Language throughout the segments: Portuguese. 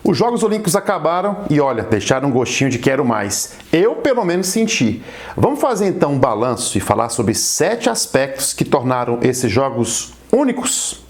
Os Jogos Olímpicos acabaram e, olha, deixaram um gostinho de quero mais. Eu, pelo menos, senti. Vamos fazer então um balanço e falar sobre 7 aspectos que tornaram esses Jogos únicos?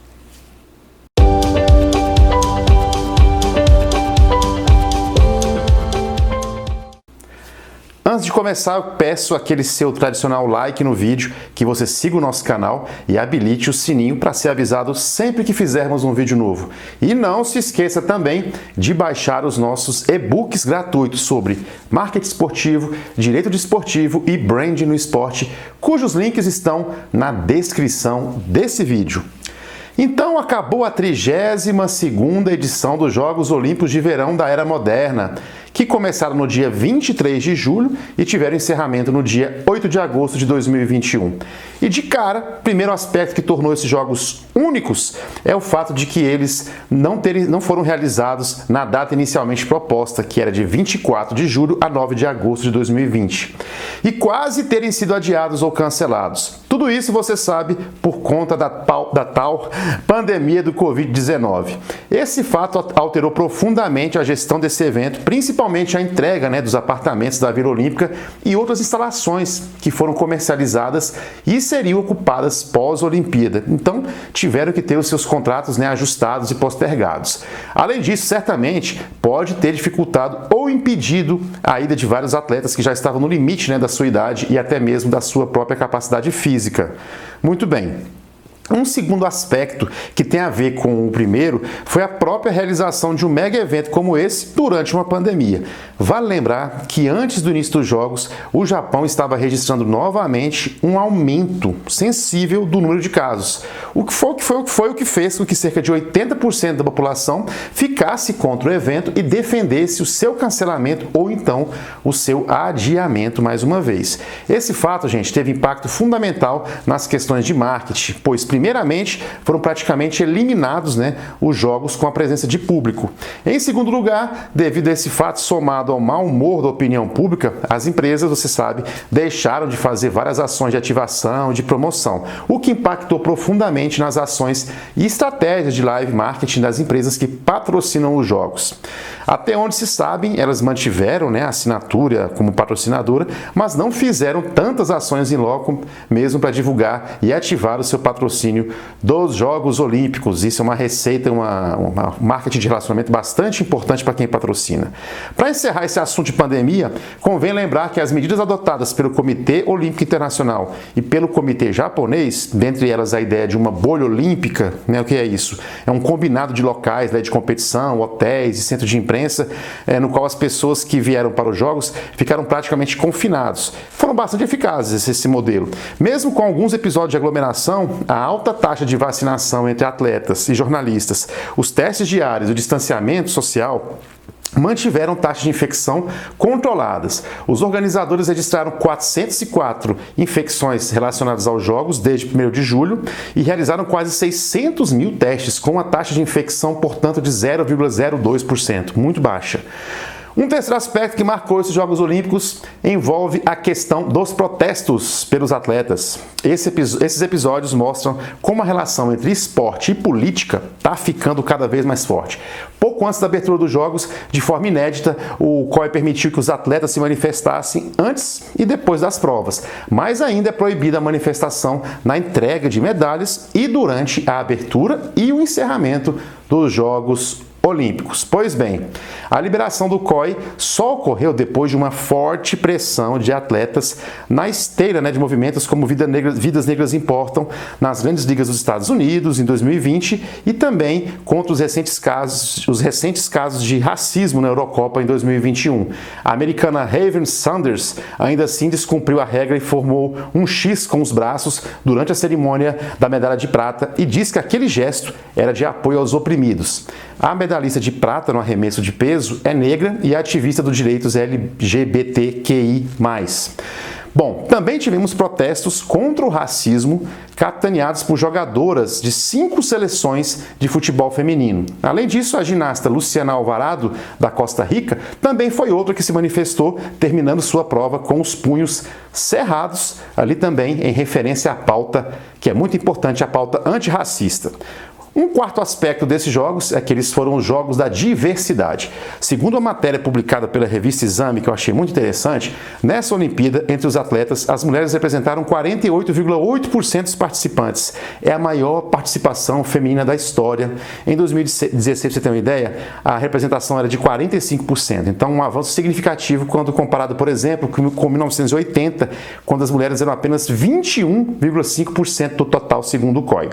Antes de começar, eu peço aquele seu tradicional like no vídeo, que você siga o nosso canal e habilite o sininho para ser avisado sempre que fizermos um vídeo novo. E não se esqueça também de baixar os nossos e-books gratuitos sobre marketing esportivo, direito desportivo e branding no esporte, cujos links estão na descrição desse vídeo. Então acabou a 32ª edição dos Jogos Olímpicos de Verão da Era Moderna, que começaram no dia 23 de julho e tiveram encerramento no dia 8 de agosto de 2021. E de cara, o primeiro aspecto que tornou esses jogos únicos é o fato de que eles não foram realizados na data inicialmente proposta, que era de 24 de julho a 9 de agosto de 2020, e quase terem sido adiados ou cancelados. Tudo isso você sabe por conta da tal pandemia do Covid-19. Esse fato alterou profundamente a gestão desse evento, principalmente a entrega dos apartamentos da Vila Olímpica e outras instalações que foram comercializadas e seriam ocupadas pós-Olimpíada. Então, tiveram que ter os seus contratos ajustados e postergados. Além disso, certamente pode ter dificultado ou impedido a ida de vários atletas que já estavam no limite da sua idade e até mesmo da sua própria capacidade física. Muito bem. Um segundo aspecto que tem a ver com o primeiro foi a própria realização de um mega evento como esse durante uma pandemia. Vale lembrar que antes do início dos Jogos, o Japão estava registrando novamente um aumento sensível do número de casos, o que fez com que cerca de 80% da população ficasse contra o evento e defendesse o seu cancelamento ou então o seu adiamento mais uma vez. Esse fato, gente, teve impacto fundamental nas questões de marketing, pois primeiramente, foram praticamente eliminados os jogos com a presença de público. Em segundo lugar, devido a esse fato somado ao mau humor da opinião pública, as empresas, você sabe, deixaram de fazer várias ações de ativação, de promoção, o que impactou profundamente nas ações e estratégias de live marketing das empresas que patrocinam os jogos. Até onde se sabe, elas mantiveram a assinatura como patrocinadora, mas não fizeram tantas ações em loco mesmo para divulgar e ativar o seu patrocínio dos Jogos Olímpicos. Isso é uma receita, uma marketing de relacionamento bastante importante para quem patrocina. Para encerrar esse assunto de pandemia, convém lembrar que as medidas adotadas pelo Comitê Olímpico Internacional e pelo Comitê Japonês, dentre elas a ideia de uma bolha olímpica, o que é isso? É um combinado de locais de competição, hotéis e centros de imprensa, no qual as pessoas que vieram para os Jogos ficaram praticamente confinados. Foram bastante eficazes esse modelo. Mesmo com alguns episódios de aglomeração, a alta taxa de vacinação entre atletas e jornalistas, os testes diários e o distanciamento social mantiveram taxas de infecção controladas. Os organizadores registraram 404 infecções relacionadas aos Jogos desde 1º de julho e realizaram quase 600 mil testes, com uma taxa de infecção, portanto, de 0,02%, muito baixa. Um terceiro aspecto que marcou esses Jogos Olímpicos envolve a questão dos protestos pelos atletas. Esses episódios mostram como a relação entre esporte e política está ficando cada vez mais forte. Pouco antes da abertura dos Jogos, de forma inédita, o COI permitiu que os atletas se manifestassem antes e depois das provas, mas ainda é proibida a manifestação na entrega de medalhas e durante a abertura e o encerramento dos Jogos Olímpicos. Pois bem, a liberação do COI só ocorreu depois de uma forte pressão de atletas na esteira de movimentos como Vidas Negras Importam nas grandes ligas dos Estados Unidos em 2020 e também contra os recentes casos de racismo na Eurocopa em 2021. A americana Raven Sanders ainda assim descumpriu a regra e formou um X com os braços durante a cerimônia da medalha de prata e disse que aquele gesto era de apoio aos oprimidos. A medalhista de prata no arremesso de peso é negra e ativista dos direitos LGBTQI+. Bom, também tivemos protestos contra o racismo capitaneados por jogadoras de 5 seleções de futebol feminino. Além disso, a ginasta Luciana Alvarado, da Costa Rica, também foi outra que se manifestou, terminando sua prova com os punhos cerrados, ali também em referência à pauta, que é muito importante, a pauta antirracista. Um quarto aspecto desses jogos é que eles foram os jogos da diversidade. Segundo uma matéria publicada pela revista Exame, que eu achei muito interessante, nessa Olimpíada, entre os atletas, as mulheres representaram 48,8% dos participantes. É a maior participação feminina da história. Em 2016, pra você ter uma ideia, a representação era de 45%. Então, um avanço significativo quando comparado, por exemplo, com 1980, quando as mulheres eram apenas 21,5% do total, segundo o COI.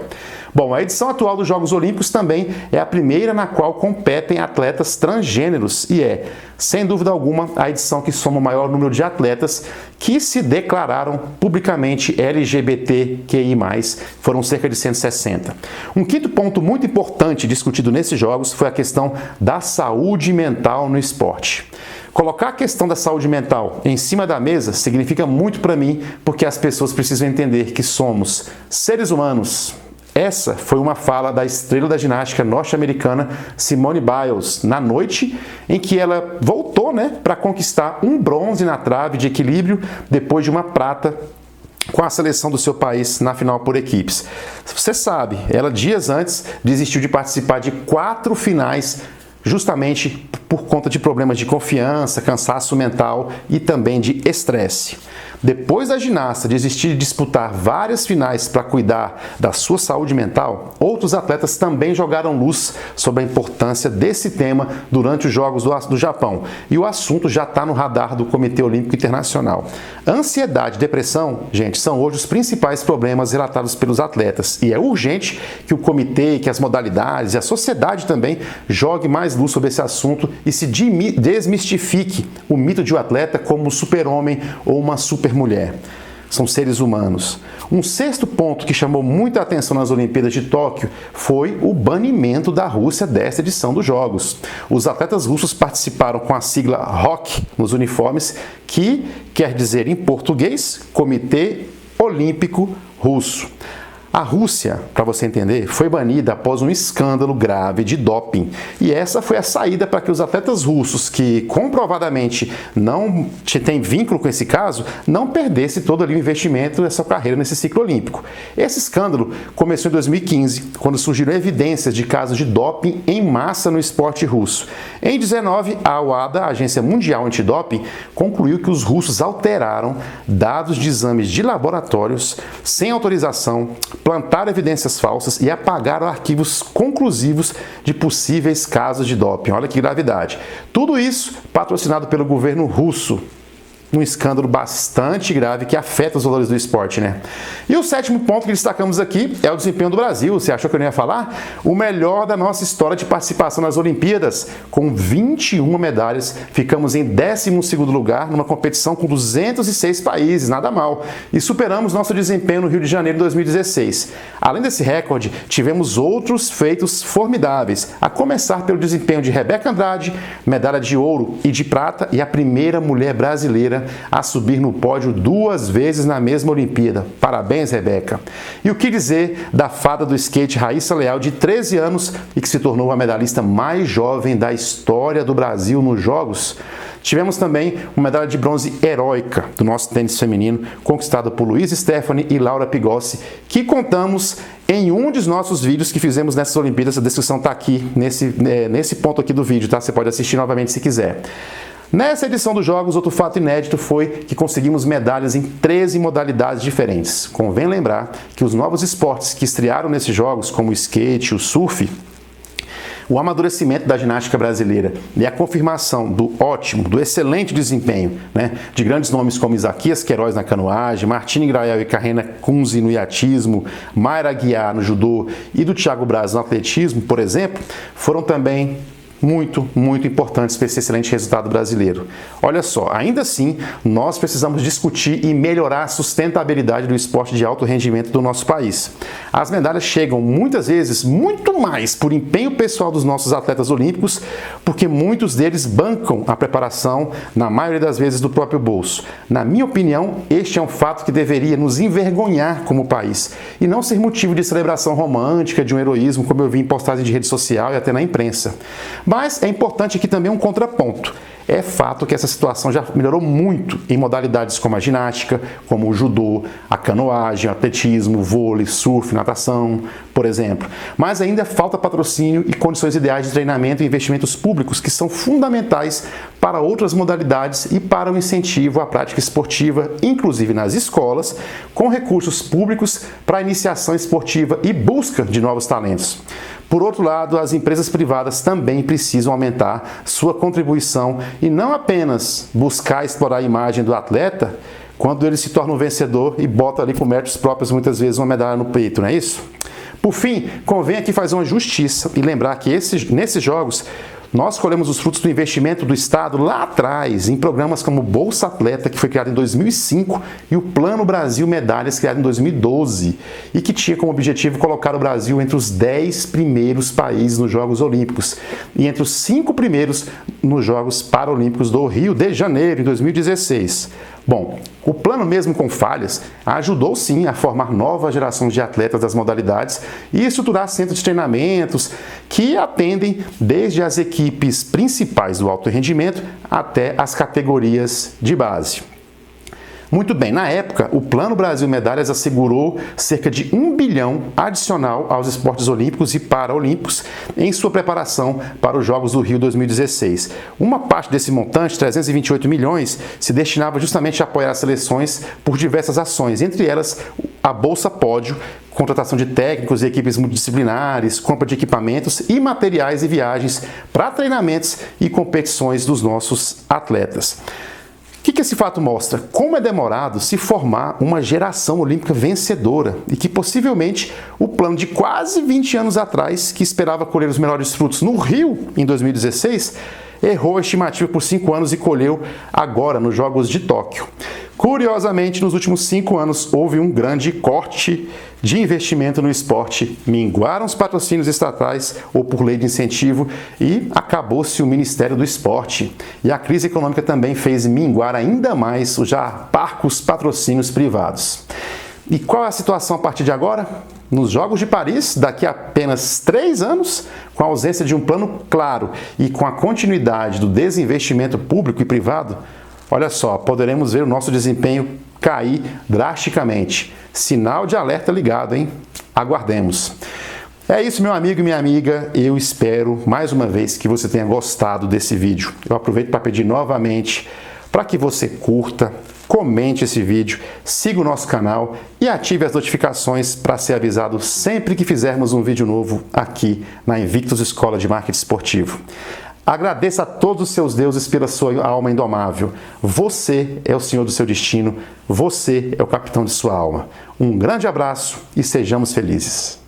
Bom, a edição atual dos Jogos Olímpicos também é a primeira na qual competem atletas transgêneros e é, sem dúvida alguma, a edição que soma o maior número de atletas que se declararam publicamente LGBTQI+, foram cerca de 160. Um quinto ponto muito importante discutido nesses Jogos foi a questão da saúde mental no esporte. Colocar a questão da saúde mental em cima da mesa significa muito para mim, porque as pessoas precisam entender que somos seres humanos. Essa foi uma fala da estrela da ginástica norte-americana Simone Biles, na noite em que ela voltou, para conquistar um bronze na trave de equilíbrio depois de uma prata com a seleção do seu país na final por equipes. Você sabe, ela dias antes desistiu de participar de 4 finais justamente por conta de problemas de confiança, cansaço mental e também de estresse. Depois da ginasta desistir de disputar várias finais para cuidar da sua saúde mental, outros atletas também jogaram luz sobre a importância desse tema durante os Jogos do Japão. E o assunto já está no radar do Comitê Olímpico Internacional. Ansiedade e depressão, gente, são hoje os principais problemas relatados pelos atletas. E é urgente que o comitê, que as modalidades e a sociedade também jogue mais luz sobre esse assunto e se desmistifique o mito de um atleta como um super-homem ou uma super-mulher. São seres humanos. Um sexto ponto que chamou muita atenção nas Olimpíadas de Tóquio foi o banimento da Rússia desta edição dos Jogos. Os atletas russos participaram com a sigla ROK nos uniformes, que quer dizer em português Comitê Olímpico Russo. A Rússia, para você entender, foi banida após um escândalo grave de doping. E essa foi a saída para que os atletas russos, que comprovadamente não têm vínculo com esse caso, não perdessem todo ali o investimento dessa carreira nesse ciclo olímpico. Esse escândalo começou em 2015, quando surgiram evidências de casos de doping em massa no esporte russo. Em 2019, a WADA, a Agência Mundial Antidoping, concluiu que os russos alteraram dados de exames de laboratórios sem autorização, plantaram evidências falsas e apagaram arquivos conclusivos de possíveis casos de doping. Olha que gravidade. Tudo isso patrocinado pelo governo russo. Um escândalo bastante grave que afeta os valores do esporte, E o sétimo ponto que destacamos aqui é o desempenho do Brasil. Você achou que eu não ia falar? O melhor da nossa história de participação nas Olimpíadas. Com 21 medalhas, ficamos em 12º lugar numa competição com 206 países, nada mal. E superamos nosso desempenho no Rio de Janeiro em 2016. Além desse recorde, tivemos outros feitos formidáveis, a começar pelo desempenho de Rebeca Andrade, medalha de ouro e de prata, e a primeira mulher brasileira a subir no pódio 2 vezes na mesma Olimpíada. Parabéns, Rebeca! E o que dizer da fada do skate Raíssa Leal, de 13 anos, e que se tornou a medalhista mais jovem da história do Brasil nos Jogos? Tivemos também uma medalha de bronze heróica do nosso tênis feminino, conquistada por Luiz Stephanie e Laura Pigossi, que contamos em um dos nossos vídeos que fizemos nessas Olimpíadas. A descrição está aqui, nesse ponto aqui do vídeo, tá? Você pode assistir novamente se quiser. Nessa edição dos Jogos, outro fato inédito foi que conseguimos medalhas em 13 modalidades diferentes. Convém lembrar que os novos esportes que estrearam nesses Jogos, como o skate, o surf, o amadurecimento da ginástica brasileira e a confirmação do excelente desempenho, de grandes nomes como Isaquias Queiroz na canoagem, Martine Grael e Karina Kunze no iatismo, Mayra Aguiar no judô e do Thiago Braz no atletismo, por exemplo, foram também muito importantes para esse excelente resultado brasileiro. Olha só, ainda assim, nós precisamos discutir e melhorar a sustentabilidade do esporte de alto rendimento do nosso país. As medalhas chegam muitas vezes muito mais por empenho pessoal dos nossos atletas olímpicos, porque muitos deles bancam a preparação, na maioria das vezes, do próprio bolso. Na minha opinião, este é um fato que deveria nos envergonhar como país e não ser motivo de celebração romântica de um heroísmo, como eu vi em postagem de rede social e até na imprensa. Mas é importante aqui também um contraponto. É fato que essa situação já melhorou muito em modalidades como a ginástica, como o judô, a canoagem, o atletismo, o vôlei, surf, natação, por exemplo. Mas ainda falta patrocínio e condições ideais de treinamento e investimentos públicos que são fundamentais para outras modalidades e para o incentivo à prática esportiva, inclusive nas escolas, com recursos públicos para a iniciação esportiva e busca de novos talentos. Por outro lado, as empresas privadas também precisam aumentar sua contribuição e não apenas buscar explorar a imagem do atleta quando ele se torna um vencedor e bota ali com méritos próprios muitas vezes uma medalha no peito, não é isso? Por fim, convém aqui fazer uma justiça e lembrar que nesses jogos nós colhemos os frutos do investimento do Estado lá atrás em programas como o Bolsa Atleta, que foi criado em 2005, e o Plano Brasil Medalhas, criado em 2012, e que tinha como objetivo colocar o Brasil entre os 10 primeiros países nos Jogos Olímpicos e entre os 5 primeiros nos Jogos Paralímpicos do Rio de Janeiro, em 2016. Bom, o plano, mesmo com falhas, ajudou sim a formar nova geração de atletas das modalidades e estruturar centros de treinamentos que atendem desde as equipes principais do alto rendimento até as categorias de base. Muito bem, na época, o Plano Brasil Medalhas assegurou cerca de 1 bilhão adicional aos esportes olímpicos e paraolímpicos em sua preparação para os Jogos do Rio 2016. Uma parte desse montante, 328 milhões, se destinava justamente a apoiar as seleções por diversas ações, entre elas a Bolsa Pódio, contratação de técnicos e equipes multidisciplinares, compra de equipamentos e materiais e viagens para treinamentos e competições dos nossos atletas. O que esse fato mostra? Como é demorado se formar uma geração olímpica vencedora e que possivelmente o plano de quase 20 anos atrás, que esperava colher os melhores frutos no Rio em 2016, errou a estimativa por 5 anos e colheu agora nos Jogos de Tóquio. Curiosamente, nos últimos 5 anos houve um grande corte de investimento no esporte, minguaram os patrocínios estatais ou por lei de incentivo e acabou-se o Ministério do Esporte. E a crise econômica também fez minguar ainda mais os já parcos patrocínios privados. E qual é a situação a partir de agora? Nos Jogos de Paris, daqui a apenas 3 anos, com a ausência de um plano claro e com a continuidade do desinvestimento público e privado, olha só, poderemos ver o nosso desempenho cair drasticamente. Sinal de alerta ligado, hein? Aguardemos. É isso, meu amigo e minha amiga. Eu espero, mais uma vez, que você tenha gostado desse vídeo. Eu aproveito para pedir novamente para que você curta, comente esse vídeo, siga o nosso canal e ative as notificações para ser avisado sempre que fizermos um vídeo novo aqui na Invictus Escola de Marketing Esportivo. Agradeça a todos os seus deuses pela sua alma indomável. Você é o senhor do seu destino, você é o capitão de sua alma. Um grande abraço e sejamos felizes.